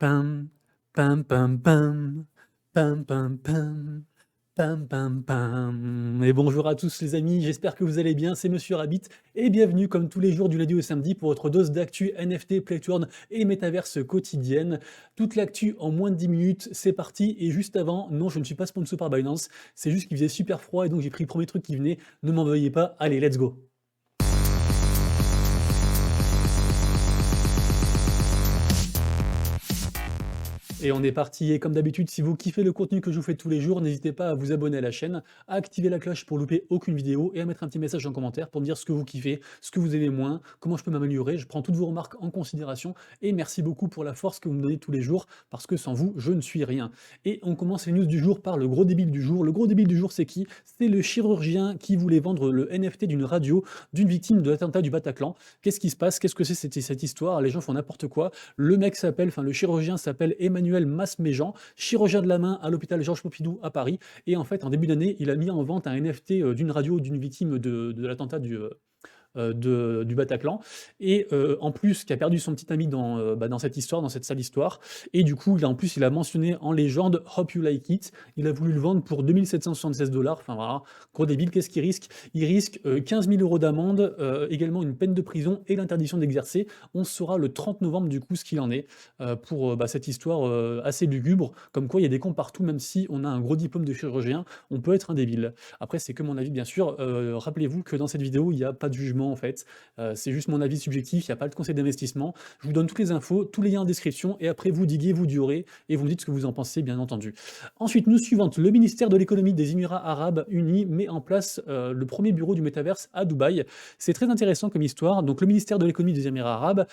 Pam, pam, pam, pam, pam, pam, pam, pam, pam, pam. Et bonjour à tous les amis, j'espère que vous allez bien, c'est Monsieur Rabbit et bienvenue comme tous les jours du lundi au samedi pour votre dose d'actu NFT, Playturn et métaverse quotidienne. Toute l'actu en moins de 10 minutes, c'est parti. Et juste avant, non, je ne suis pas sponsor par Binance, c'est juste qu'il faisait super froid et donc j'ai pris le premier truc qui venait, ne m'en veuillez pas, allez, let's go. Et on est parti, et comme d'habitude, si vous kiffez le contenu que je vous fais tous les jours, n'hésitez pas à vous abonner à la chaîne, à activer la cloche pour louper aucune vidéo, et à mettre un petit message en commentaire pour me dire ce que vous kiffez, ce que vous aimez moins, comment je peux m'améliorer, je prends toutes vos remarques en considération, et merci beaucoup pour la force que vous me donnez tous les jours, parce que sans vous, je ne suis rien. Et on commence les news du jour par le gros débile du jour. Le gros débile du jour, c'est qui? C'est le chirurgien qui voulait vendre le NFT d'une radio d'une victime de l'attentat du Bataclan. Qu'est-ce qui se passe? Qu'est-ce que c'est cette histoire? Les gens font n'importe quoi. Le mec s'appelle, enfin le chirurgien s'appelle Emmanuel Masméjean, chirurgien de la main à l'hôpital Georges Pompidou à Paris. Et en fait, en début d'année, il a mis en vente un NFT d'une radio d'une victime de l'attentat du Bataclan, et en plus, qui a perdu son petit ami dans cette histoire, dans cette sale histoire, et du coup, en plus, il a mentionné en légende « Hope you like it », il a voulu le vendre pour 2776 $, enfin voilà, gros débile, qu'est-ce qu'il risque? Il risque 15 000 € d'amende, également une peine de prison et l'interdiction d'exercer. On saura le 30 novembre du coup ce qu'il en est pour cette histoire assez lugubre, comme quoi il y a des cons partout, même si on a un gros diplôme de chirurgien, on peut être un débile. Après, c'est que mon avis, bien sûr. Rappelez-vous que dans cette vidéo, il n'y a pas de jugement, en fait. C'est juste mon avis subjectif, il n'y a pas de conseil d'investissement. Je vous donne toutes les infos, tous les liens en description, et après, vous diguez, vous durez, et vous me dites ce que vous en pensez, bien entendu. Ensuite, news suivante, le ministère de l'économie des Émirats Arabes Unis met en place le premier bureau du métaverse à Dubaï. C'est très intéressant comme histoire. Donc, le ministère de l'économie des Émirats Arabes,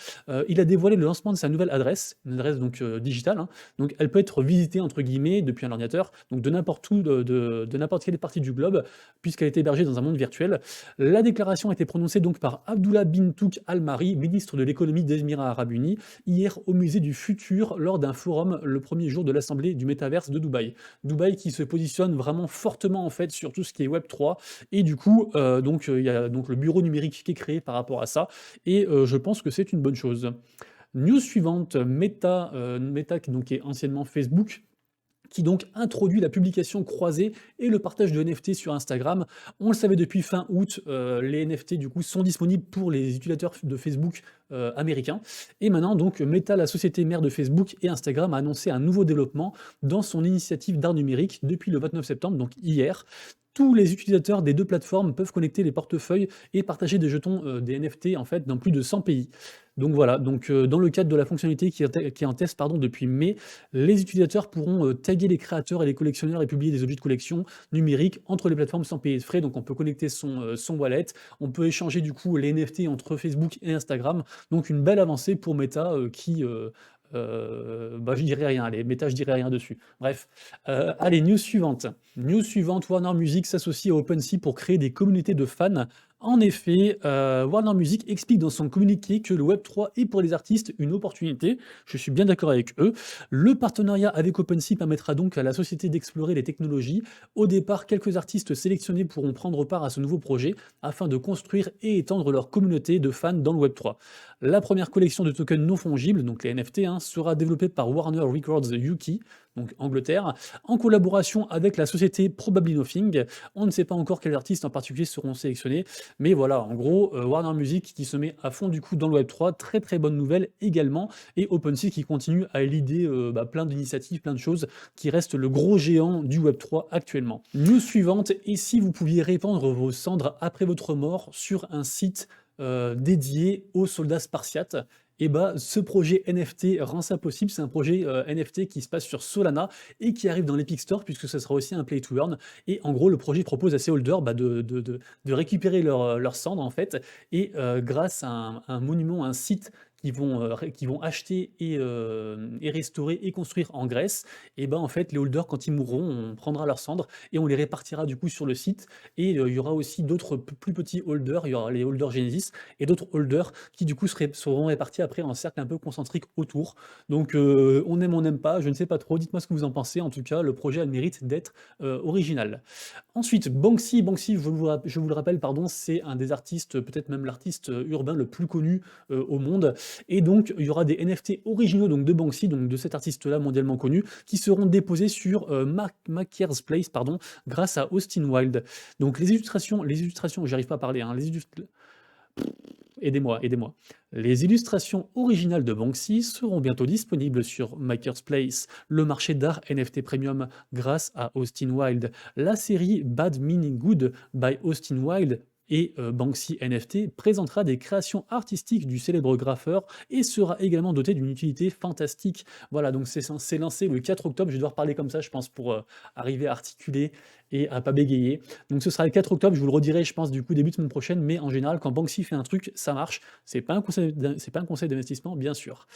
il a dévoilé le lancement de sa nouvelle adresse, une adresse donc digitale, hein. Donc, elle peut être visitée, entre guillemets, depuis un ordinateur, donc de n'importe où, de n'importe quelle partie du globe, puisqu'elle est hébergée dans un monde virtuel. La déclaration a été prononcée donc par Abdullah bin Touk Al-Mahri, ministre de l'économie des Émirats Arabes Unis, hier au musée du Futur lors d'un forum le premier jour de l'Assemblée du métaverse de Dubaï. Dubaï qui se positionne vraiment fortement en fait sur tout ce qui est Web3, et du coup il y a donc le bureau numérique qui est créé par rapport à ça, et je pense que c'est une bonne chose. News suivante, Meta qui est anciennement Facebook, qui donc introduit la publication croisée et le partage de NFT sur Instagram. On le savait depuis fin août, les NFT du coup sont disponibles pour les utilisateurs de Facebook américains. Et maintenant donc Meta, la société mère de Facebook et Instagram, a annoncé un nouveau développement dans son initiative d'art numérique depuis le 29 septembre, donc hier. Tous les utilisateurs des deux plateformes peuvent connecter les portefeuilles et partager des jetons des NFT en fait dans plus de 100 pays. Donc voilà, dans le cadre de la fonctionnalité qui est en test pardon, depuis mai, les utilisateurs pourront taguer les créateurs et les collectionneurs et publier des objets de collection numériques entre les plateformes sans payer de frais. Donc on peut connecter son wallet, on peut échanger du coup les NFT entre Facebook et Instagram. Donc une belle avancée pour Meta je dirais rien, allez, Meta, je dirais rien dessus. Bref, allez, news suivante. News suivante, Warner Music s'associe à OpenSea pour créer des communautés de fans. En effet, Warner Music explique dans son communiqué que le Web3 est pour les artistes une opportunité. Je suis bien d'accord avec eux. Le partenariat avec OpenSea permettra donc à la société d'explorer les technologies. Au départ, quelques artistes sélectionnés pourront prendre part à ce nouveau projet afin de construire et étendre leur communauté de fans dans le Web3. La première collection de tokens non fongibles, donc les NFT, sera développée par Warner Records UK, donc Angleterre, en collaboration avec la société Probably Nothing. On ne sait pas encore quels artistes en particulier seront sélectionnés, mais voilà, en gros, Warner Music qui se met à fond du coup dans le Web3, très très bonne nouvelle également, et OpenSea qui continue à l'idée plein d'initiatives, plein de choses, qui reste le gros géant du Web3 actuellement. News suivante, et si vous pouviez répandre vos cendres après votre mort sur un site dédié aux soldats spartiates? Et bah, ce projet NFT rend ça possible. C'est un projet NFT qui se passe sur Solana et qui arrive dans l'Epic Store, puisque ce sera aussi un play to earn. Et en gros, le projet propose à ses holders de récupérer leurs cendres, en fait, et grâce à un monument, un site qui vont acheter et restaurer et construire en Grèce, et ben en fait, les holders, quand ils mourront, on prendra leurs cendres et on les répartira du coup sur le site. Et il y aura aussi d'autres plus petits holders, il y aura les holders Genesis et d'autres holders qui du coup seront répartis après en cercle un peu concentrique autour. Donc on n'aime pas, je ne sais pas trop, dites-moi ce que vous en pensez. En tout cas, le projet a le mérite d'être original. Ensuite, Banksy, je vous le rappelle, pardon, c'est un des artistes, peut-être même l'artiste urbain le plus connu au monde. et donc il y aura des NFT originaux donc de Banksy, donc de cet artiste-là mondialement connu, qui seront déposés sur Maker's Place, pardon, grâce à Austin Wild. Donc les illustrations, j'arrive pas à parler, hein, aidez-moi, aidez-moi. Les illustrations originales de Banksy seront bientôt disponibles sur Maker's Place, le marché d'art NFT premium, grâce à Austin Wild. La série Bad Meaning Good by Austin Wild et Banksy NFT présentera des créations artistiques du célèbre graffeur et sera également dotée d'une utilité fantastique. Voilà, donc c'est censé lancer le 4 octobre. Je vais devoir parler comme ça, je pense, pour arriver à articuler et à pas bégayer. Donc ce sera le 4 octobre, je vous le redirai, je pense, du coup, début de semaine prochaine, mais en général, quand Banksy fait un truc, ça marche. C'est pas un conseil d'investissement, bien sûr.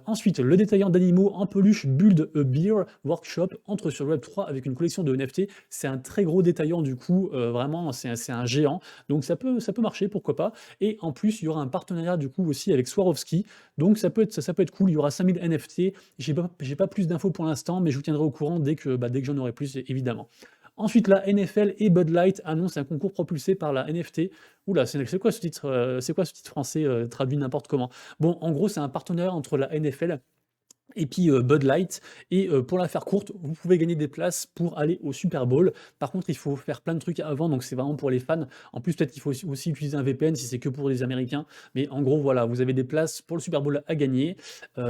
Ensuite, le détaillant d'animaux en peluche Build a Beer Workshop entre sur Web3 avec une collection de NFT. C'est un très gros détaillant, du coup, vraiment, c'est un géant. Donc ça peut marcher, pourquoi pas. Et en plus, il y aura un partenariat, du coup, aussi avec Swarovski. Donc ça peut être cool. Il y aura 5000 NFT. J'ai pas plus d'infos pour l'instant, mais je vous tiendrai au courant dès que j'en aurai plus, évidemment. Ensuite, la NFL et Bud Light annoncent un concours propulsé par la NFT. Oula, c'est quoi ce titre, c'est quoi ce titre français traduit n'importe comment? Bon, en gros, c'est un partenariat entre la NFL et puis Bud Light. Et pour la faire courte, vous pouvez gagner des places pour aller au Super Bowl. Par contre, il faut faire plein de trucs avant, donc c'est vraiment pour les fans. En plus, peut-être qu'il faut aussi utiliser un VPN si c'est que pour les Américains. Mais en gros, voilà, vous avez des places pour le Super Bowl à gagner,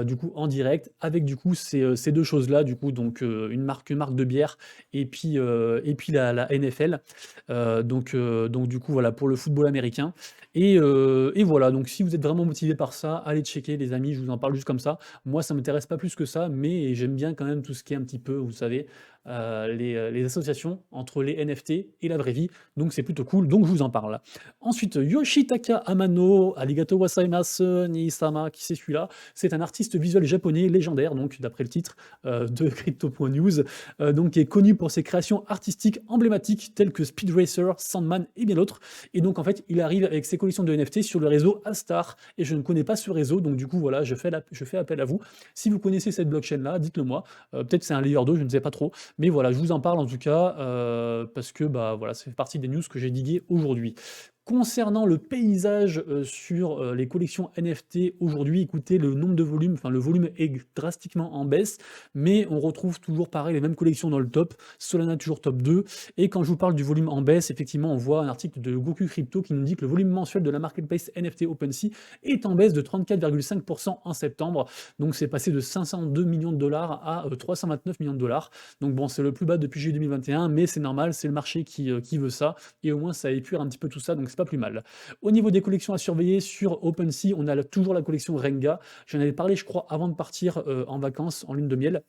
du coup en direct, avec du coup ces deux choses-là, du coup, donc une marque de bière et puis la NFL. Donc du coup, voilà, pour le football américain. Et voilà, donc si vous êtes vraiment motivé par ça, allez checker les amis, je vous en parle juste comme ça. Moi, ça m'intéresse pas plus que ça, mais j'aime bien quand même tout ce qui est un petit peu, vous savez, les associations entre les NFT et la vraie vie, donc c'est plutôt cool, donc je vous en parle. Ensuite, Yoshitaka Amano, Arigato wasaimasu, ni-sama, qui c'est celui-là? C'est un artiste visuel japonais légendaire, donc d'après le titre de Crypto.news, donc qui est connu pour ses créations artistiques emblématiques telles que Speed Racer, Sandman et bien d'autres. Et donc en fait, il arrive avec ses collections de NFT sur le réseau Alstar, et je ne connais pas ce réseau, donc du coup voilà, je fais appel à vous. Si vous connaissez cette blockchain-là, dites-le moi. Peut-être c'est un layer 2, je ne sais pas trop. Mais voilà, je vous en parle en tout cas, parce que bah, voilà, ça fait partie des news que j'ai diguées aujourd'hui. Concernant le paysage sur les collections NFT aujourd'hui, écoutez, le nombre de volumes, enfin le volume est drastiquement en baisse, mais on retrouve toujours pareil les mêmes collections dans le top, Solana toujours top 2, et quand je vous parle du volume en baisse, effectivement on voit un article de Goku Crypto qui nous dit que le volume mensuel de la marketplace NFT OpenSea est en baisse de 34,5% en septembre, donc c'est passé de 502 millions de dollars à 329 millions de dollars, donc bon c'est le plus bas depuis juillet 2021, mais c'est normal, c'est le marché qui veut ça, et au moins ça épure un petit peu tout ça, donc c'est pas plus mal. Au niveau des collections à surveiller, sur OpenSea, on a toujours la collection Renga. J'en avais parlé, je crois, avant de partir en vacances, en lune de miel.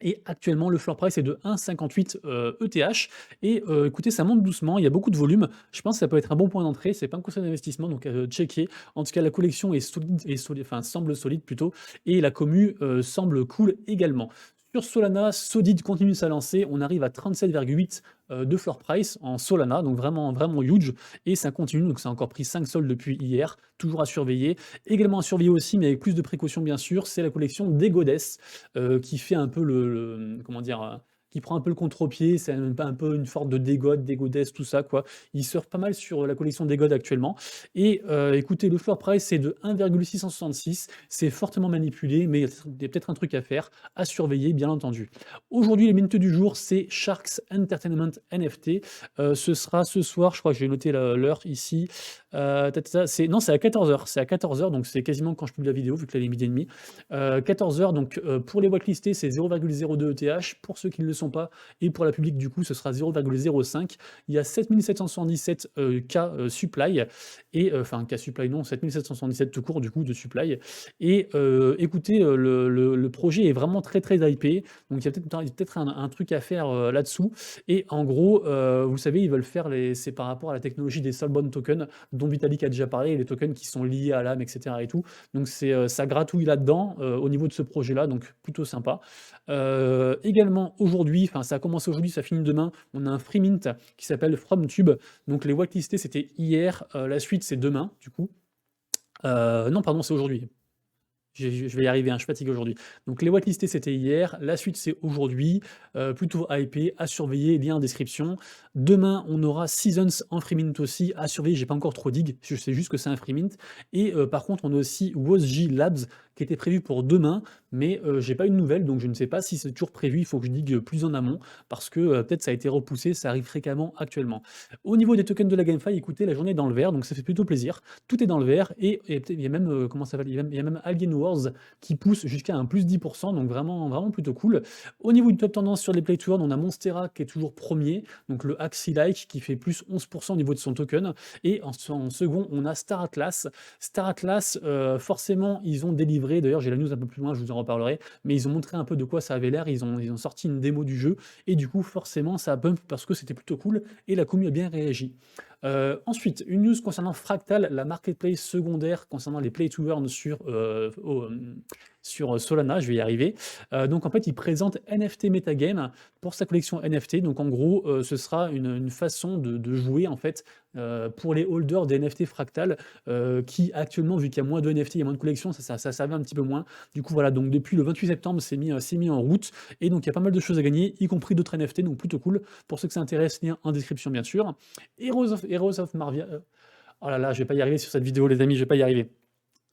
Et actuellement, le floor price est de 1,58 ETH. Et écoutez, ça monte doucement, il y a beaucoup de volume. Je pense que ça peut être un bon point d'entrée. C'est pas un conseil d'investissement, donc checker. En tout cas, la collection est solide, enfin semble solide plutôt. Et la commu semble cool également. Sur Solana, Solid continue sa lancée. On arrive à 37,8 de floor price en Solana, donc vraiment, vraiment huge. Et ça continue, donc ça a encore pris 5 sols depuis hier. Toujours à surveiller. Également à surveiller aussi, mais avec plus de précautions bien sûr, c'est la collection des Goddess qui fait un peu comment dire, qui prend un peu le contre-pied, c'est un peu une sorte de dégode, dégodesse, tout ça, quoi. Il surfe pas mal sur la collection des godes actuellement. Et écoutez, le floor price, c'est de 1,666. C'est fortement manipulé, mais il y a peut-être un truc à faire, à surveiller, bien entendu. Aujourd'hui, les minutes du jour, c'est Sharks Entertainment NFT. Ce sera ce soir, je crois que j'ai noté l'heure ici. Non, c'est à 14h. C'est à 14h, donc c'est quasiment quand je publie la vidéo, vu que là, il est midi et demi. 14h, donc pour les whitelistés, c'est 0,02 ETH. Pour ceux qui ne le sont pas, et pour la publique, du coup, ce sera 0,05. Il y a 7777 K supply, et enfin, K supply non, 7777 tout court, du coup, de supply. Et écoutez, le projet est vraiment très très hypé, donc il y a peut-être un truc à faire là-dessous. Et en gros, vous savez, ils veulent faire c'est par rapport à la technologie des Soulbound tokens, dont Vitalik a déjà parlé, et les tokens qui sont liés à l'âme, etc. et tout. Donc ça gratouille là-dedans au niveau de ce projet-là, donc plutôt sympa. Également aujourd'hui, enfin ça a commencé aujourd'hui, ça finit demain, on a un free mint qui s'appelle FromTube. Donc les whitelistés c'était hier, la suite c'est demain du coup. Non pardon, c'est aujourd'hui. Je vais y arriver, hein, je suis fatigué aujourd'hui. Donc les whitelistés, c'était hier, la suite, c'est aujourd'hui, plutôt hypé, à surveiller, lien en description. Demain, on aura Seasons en free mint aussi, à surveiller, j'ai pas encore trop dig, je sais juste que c'est un free mint et par contre, on a aussi WozG Labs qui était prévu pour demain, mais j'ai pas eu de nouvelles, donc je ne sais pas si c'est toujours prévu, il faut que je digue plus en amont parce que, peut-être ça a été repoussé, ça arrive fréquemment actuellement. Au niveau des tokens de la GameFi, écoutez, la journée est dans le vert, donc ça fait plutôt plaisir. Tout est dans le vert et peut-être il y a même, comment ça s'appelle? Il y a même Alien Wars qui pousse jusqu'à un plus 10%, donc vraiment, vraiment plutôt cool. Au niveau du top tendance sur les play to earn, on a Monstera qui est toujours premier, donc le Axie-like qui fait plus 11% au niveau de son token. Et en second, on a Star Atlas. Star Atlas, forcément, ils ont délivré, d'ailleurs j'ai la news un peu plus loin, je vous en reparlerai, mais ils ont montré un peu de quoi ça avait l'air, ils ont sorti une démo du jeu, et du coup, forcément, ça a pump parce que c'était plutôt cool, et la commu a bien réagi. Ensuite, une news concernant Fractal, la marketplace secondaire concernant les play to earn sur Solana, je vais y arriver. Donc en fait, il présente NFT Metagame pour sa collection NFT. Donc en gros, ce sera une façon de jouer en fait pour les holders des NFT Fractal qui actuellement, vu qu'il y a moins de NFT, il y a moins de collections, ça servait un petit peu moins. Du coup voilà, donc depuis le 28 septembre, c'est mis en route et donc il y a pas mal de choses à gagner, y compris d'autres NFT, donc plutôt cool. Pour ceux que ça intéresse, lien en description bien sûr. Heroes of Marvia. Oh là là, je vais pas y arriver sur cette vidéo, les amis, je vais pas y arriver.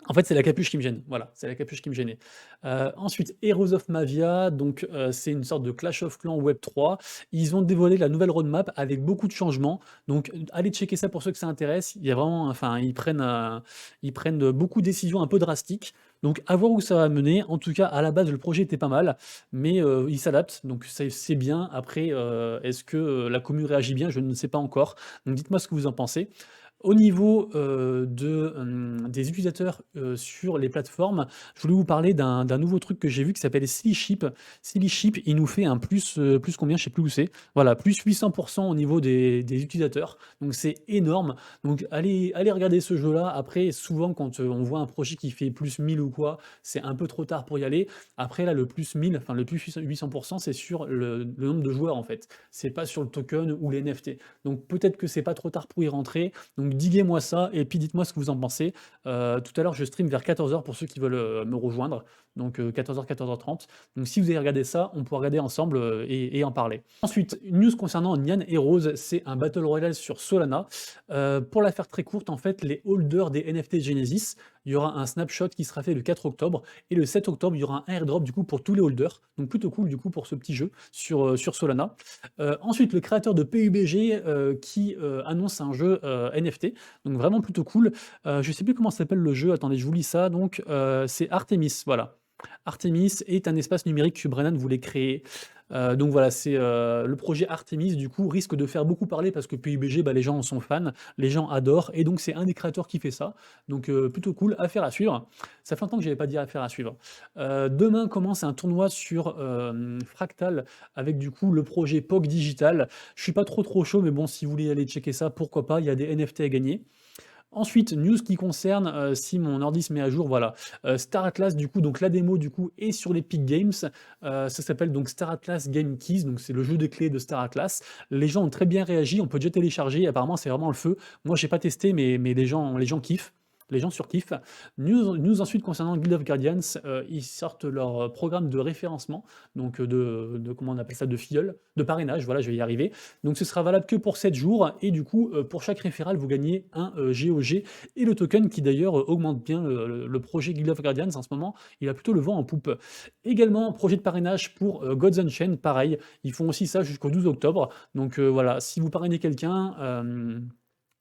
En fait, c'est la capuche qui me gêne. Voilà, c'est la capuche qui me gênait. Ensuite, Heroes of Mavia, donc c'est une sorte de Clash of Clans Web 3. Ils ont dévoilé la nouvelle roadmap avec beaucoup de changements. Donc, allez checker ça pour ceux que ça intéresse. Il y a vraiment, enfin, ils prennent beaucoup de décisions un peu drastiques. Donc, à voir où ça va mener. En tout cas, à la base, le projet était pas mal, mais ils s'adaptent. Donc, c'est bien. Après, est-ce que la commu réagit bien? Je ne sais pas encore. Donc, dites-moi ce que vous en pensez. Au niveau des utilisateurs sur les plateformes, je voulais vous parler d'un nouveau truc que j'ai vu qui s'appelle Silly Sheep. Silly Sheep, il nous fait un plus combien, je sais plus où c'est. Voilà, plus 800% au niveau des utilisateurs. Donc c'est énorme. Donc allez regarder ce jeu-là. Après, souvent quand on voit un projet qui fait plus 1000 ou quoi, c'est un peu trop tard pour y aller. Après là, le plus 1000, enfin le plus 800%, c'est sur le nombre de joueurs en fait. C'est pas sur le token ou les NFT. Donc peut-être que c'est pas trop tard pour y rentrer. Donc diguez-moi ça et puis dites-moi ce que vous en pensez. Tout à l'heure, je stream vers 14h pour ceux qui veulent me rejoindre. Donc 14h, 14h30. Donc si vous avez regardé ça, on pourra regarder ensemble et en parler. Ensuite, une news concernant Nyan Heroes, c'est un Battle Royale sur Solana. Pour la faire très courte, en fait, les holders des NFT Genesis, il y aura un snapshot qui sera fait le 4 octobre. Et le 7 octobre, il y aura un airdrop du coup pour tous les holders. Donc plutôt cool du coup pour ce petit jeu sur Solana. Ensuite, le créateur de PUBG qui annonce un jeu NFT. Donc vraiment plutôt cool. Je sais plus comment s'appelle le jeu. Attendez, je vous lis ça. Donc c'est Artemis, voilà. Artemis est un espace numérique que Brennan voulait créer. Donc voilà, c'est le projet Artemis, du coup, risque de faire beaucoup parler parce que PUBG, bah, les gens en sont fans, les gens adorent, et donc c'est un des créateurs qui fait ça. Donc plutôt cool, affaire à suivre. Ça fait longtemps que j'avais pas dit affaire à suivre. Demain commence un tournoi sur Fractal avec du coup le projet POG Digital. Je suis pas trop chaud, mais bon, si vous voulez aller checker ça, pourquoi pas, il y a des NFT à gagner. Ensuite, news qui concerne, si mon ordi se met à jour, voilà, Star Atlas du coup, donc la démo du coup est sur l'Epic Games, ça s'appelle donc Star Atlas Game Keys, donc c'est le jeu des clés de Star Atlas. Les gens ont très bien réagi, on peut déjà télécharger, apparemment c'est vraiment le feu. Moi j'ai pas testé mais les gens kiffent. Les gens surkiffent. News ensuite concernant Guild of Guardians, ils sortent leur programme de référencement, donc comment on appelle ça, de filleul, de parrainage, voilà, je vais y arriver. Donc ce sera valable que pour 7 jours, et du coup, pour chaque référal, vous gagnez un GOG, et le token qui d'ailleurs augmente bien le projet Guild of Guardians en ce moment, il a plutôt le vent en poupe. Également, projet de parrainage pour Gods Unchained, pareil, ils font aussi ça jusqu'au 12 octobre, donc voilà, si vous parrainez quelqu'un...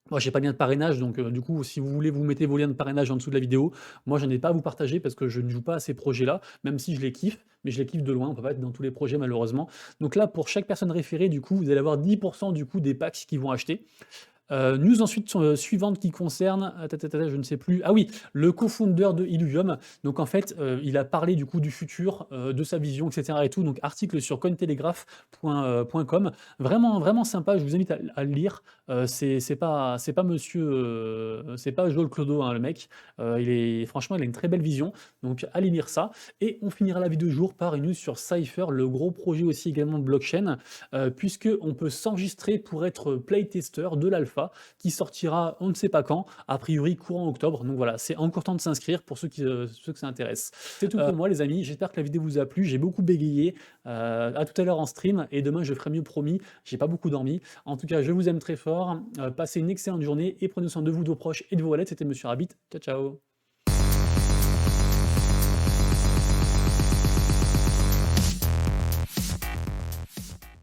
moi, j'ai pas de lien de parrainage, donc du coup, si vous voulez, vous mettez vos liens de parrainage en dessous de la vidéo. Moi, j'en ai pas à vous partager parce que je ne joue pas à ces projets-là, même si je les kiffe, mais je les kiffe de loin. On peut pas être dans tous les projets, malheureusement. Donc là, pour chaque personne référée, du coup, vous allez avoir 10% du coup des packs qu'ils vont acheter. News ensuite suivante qui concerne, je ne sais plus. Ah oui, le co-founder de Illuvium. Donc en fait, il a parlé du coup du futur, de sa vision, etc. et tout. Donc article sur cointelegraph.com. Vraiment, vraiment sympa. Je vous invite à le lire. C'est pas monsieur, c'est pas Joel Clodo, hein, le mec. Franchement, il a une très belle vision. Donc allez lire ça. Et on finira la vidéo du jour par une news sur Cypher, le gros projet aussi également de blockchain, puisque on peut s'enregistrer pour être playtester de l'alpha. alpha qui sortira on ne sait pas quand, a priori courant octobre. Donc voilà, c'est encore temps de s'inscrire pour ceux que ça intéresse. C'est tout pour moi les amis, j'espère que la vidéo vous a plu, j'ai beaucoup bégayé, à tout à l'heure en stream et demain je ferai mieux promis, j'ai pas beaucoup dormi. En tout cas, je vous aime très fort, passez une excellente journée et prenez soin de vous, de vos proches et de vos wallets. C'était Monsieur Rabbit, ciao ciao.